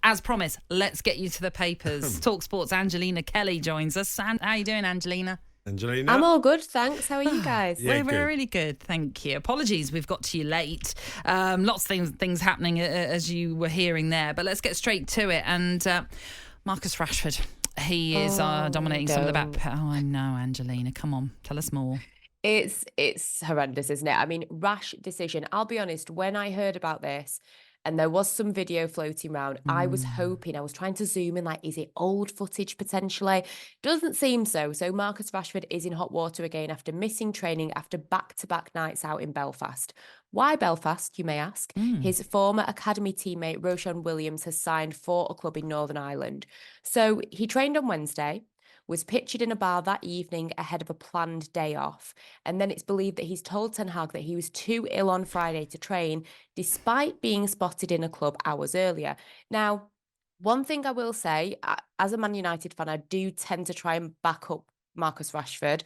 as promised, let's get you to the papers. talkSPORT's Angelina Kelly joins us. How are you doing, Angelina? Angelina? I'm all good, thanks. How are you guys? Yeah, we're really good, thank you. Apologies, we've got to you late. Lots of things happening as you were hearing there, but let's get straight to it. And Marcus Rashford, he is dominating some of the back. Oh, I know, Angelina. Come on, tell us more. It's horrendous, isn't it? I mean, rash decision. I'll be honest, when I heard about this, and there was some video floating around, I was trying to zoom in, like, is it old footage potentially? Doesn't seem so. So Marcus Rashford is in hot water again after missing training after back-to-back nights out in Belfast. Why Belfast, you may ask? His former academy teammate, Roshan Williams, has signed for a club in Northern Ireland. So he trained on Wednesday, was pictured in a bar that evening ahead of a planned day off. And then it's believed that he's told Ten Hag that he was too ill on Friday to train, despite being spotted in a club hours earlier. Now, one thing I will say, as a Man United fan, I do tend to try and back up Marcus Rashford.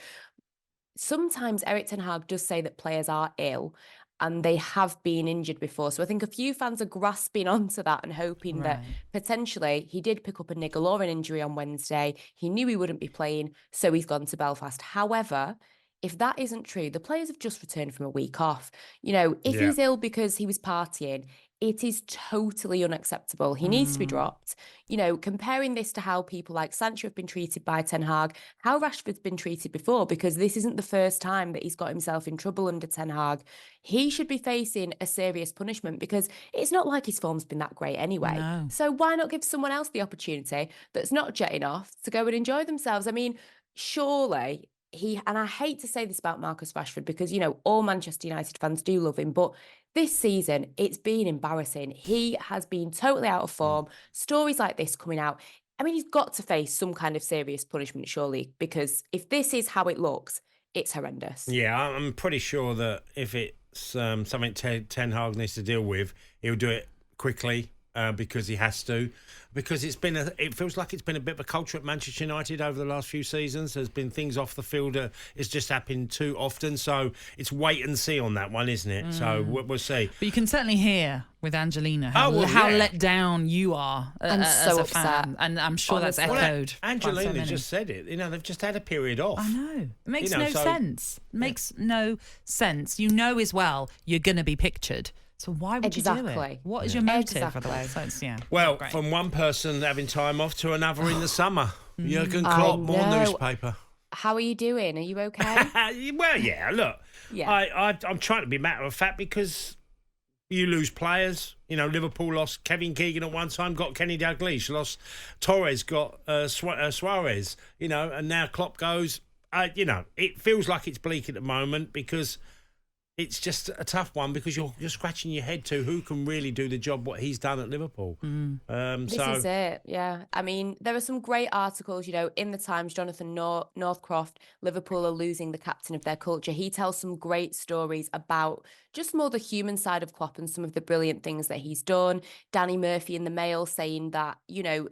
Sometimes Eric Ten Hag does say that players are ill and they have been injured before. So I think a few fans are grasping onto that and hoping that potentially he did pick up a niggle or an injury on Wednesday. He knew he wouldn't be playing, so he's gone to Belfast. However, if that isn't true, the players have just returned from a week off. You know, if he's ill because he was partying, it is totally unacceptable. He needs to be dropped. You know, comparing this to how people like Sancho have been treated by Ten Hag, how Rashford's been treated before, because this isn't the first time that he's got himself in trouble under Ten Hag. He should be facing a serious punishment because it's not like his form's been that great anyway. No. So why not give someone else the opportunity that's not jetting off to go and enjoy themselves? I mean, surely and I hate to say this about Marcus Rashford because, you know, all Manchester United fans do love him, but this season, it's been embarrassing. He has been totally out of form. Stories like this coming out. I mean, he's got to face some kind of serious punishment, surely, because if this is how it looks, it's horrendous. Yeah, I'm pretty sure that if it's something Ten Hag needs to deal with, he'll do it quickly because he has to. Because it feels like it's been a bit of a culture at Manchester United over the last few seasons. There's been things off the field it's just happened too often. So it's wait and see on that one, isn't it? So we'll see. But you can certainly hear with Angelina how let down you are as a fan. And I'm sure that's echoed. Angelina just said it. You know, they've just had a period off. I know. It makes no sense. It makes no sense. You know as well you're going to be pictured. So why would you do it? What is your motive for that? So it's, well, from one person having time off to another in the summer. Jurgen Klopp, more newspaper. How are you doing? Are you okay? Well, yeah, look. Yeah. I'm trying to be matter of fact because you lose players. You know, Liverpool lost Kevin Keegan at one time, got Kenny Dalglish, lost Torres, got Suarez, you know, and now Klopp goes. You know, it feels like it's bleak at the moment because it's just a tough one because you're scratching your head to who can really do the job what he's done at Liverpool. This is it, yeah. I mean, there are some great articles, you know, in the Times. Jonathan Northcroft, Liverpool are losing the captain of their culture. He tells some great stories about just more the human side of Klopp and some of the brilliant things that he's done. Danny Murphy in the Mail saying that, you know,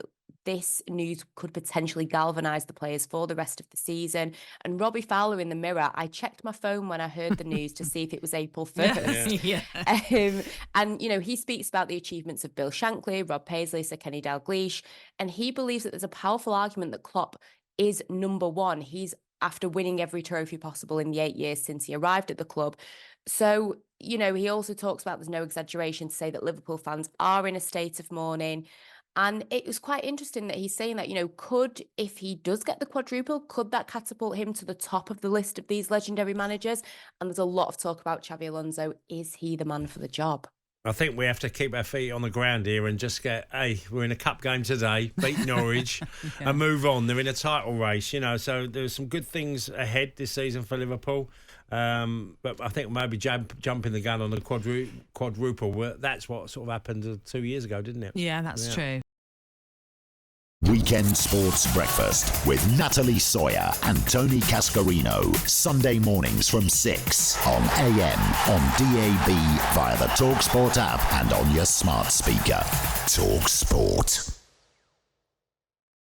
this news could potentially galvanise the players for the rest of the season. And Robbie Fowler in the Mirror, I checked my phone when I heard the news to see if it was April 1st. And, you know, he speaks about the achievements of Bill Shankly, Rob Paisley, Sir Kenny Dalglish, and he believes that there's a powerful argument that Klopp is number one. He's after winning every trophy possible in the 8 years since he arrived at the club. So, you know, he also talks about there's no exaggeration to say that Liverpool fans are in a state of mourning. And it was quite interesting that he's saying that, you know, if he does get the quadruple, could that catapult him to the top of the list of these legendary managers? And there's a lot of talk about Xabi Alonso. Is he the man for the job? I think we have to keep our feet on the ground here and just we're in a cup game today, beat Norwich and move on. They're in a title race, you know, so there's some good things ahead this season for Liverpool. But I think maybe jumping the gun on the quadruple, that's what sort of happened 2 years ago, didn't it? Yeah, that's true. Weekend Sports Breakfast with Natalie Sawyer and Tony Cascarino. Sunday mornings from 6 on AM, on DAB, via the talkSPORT app and on your smart speaker. talkSPORT.